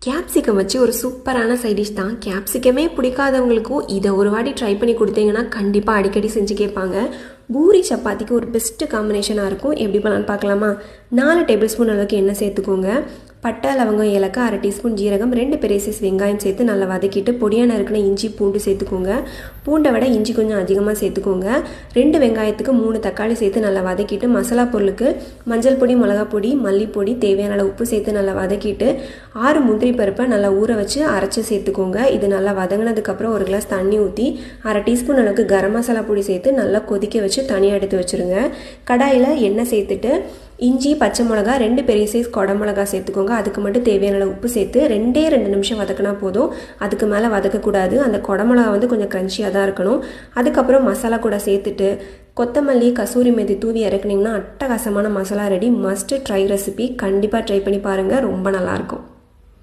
Capsicum வச்சு ஒரு சூப்பரான சைட் டிஷ் தான். கேப்சிகமே பிடிக்காதவங்களுக்கும் இதை ஒரு வாட்டி ட்ரை பண்ணி கொடுத்தீங்கன்னா கண்டிப்பாக அடிக்கடி செஞ்சு கேட்பாங்க. பூரி சப்பாத்திக்கு ஒரு பெஸ்ட்டு காம்பினேஷனாக இருக்கும். எப்படி பண்ணலான்னு பார்க்கலாமா? 4 டேபிள் ஸ்பூன் அளவுக்கு எண்ணெய் சேர்த்துக்கோங்க. பட்டை, லவங்கம், ஏலக்காய், 1/2 டீஸ்பூன் ஜீரகம், 2 பெரிய சைஸ் வெங்காயம் சேர்த்து நல்லா வதக்கிட்டு பொடியான இருக்கிற இஞ்சி பூண்டு சேர்த்துக்கோங்க. பூண்டை விட இஞ்சி கொஞ்சம் அதிகமாக சேர்த்துக்கோங்க. 2 வெங்காயத்துக்கு 3 தக்காளி சேர்த்து நல்லா வதக்கிட்டு மசாலா பொருளுக்கு மஞ்சள் பொடி, மிளகாய் பொடி, மல்லிப்பொடி, தேவையான அளவு உப்பு சேர்த்து நல்லா வதக்கிட்டு 6 முந்திரி பருப்பை நல்லா ஊற வச்சு அரைச்சி சேர்த்துக்கோங்க. இது நல்லா வதங்கினதுக்கப்புறம் 1 கிளாஸ் தண்ணி ஊற்றி 1/2 டீஸ்பூன் அளவுக்கு கரம் மசாலா பொடி சேர்த்து நல்லா கொதிக்க வச்சு தனியாக எடுத்து வச்சுருங்க. கடாயில் எண்ணெய் சேர்த்துட்டு இஞ்சி, பச்சை மிளகா, 2 பெரிய சைஸ் குடமிளகா சேர்த்துக்கோங்க. அதுக்கு மட்டும் தேவையான அளவு உப்பு சேர்த்து 2 நிமிஷம் வதக்கினா போதும். அதுக்கு மேலே வதக்கக்கூடாது. அந்த குடமிளகா கொஞ்சம் க்ரன்ச்சியாக தான் இருக்கணும். அதுக்கப்புறம் மசாலா கூட சேர்த்துட்டு கொத்தமல்லி, கசூரி மேத்தி தூவி இறக்குனீங்கன்னா அட்டகாசமான masala ready. Must try recipe. கண்டிப்பாக ட்ரை பண்ணி பாருங்கள். ரொம்ப நல்லாயிருக்கும்.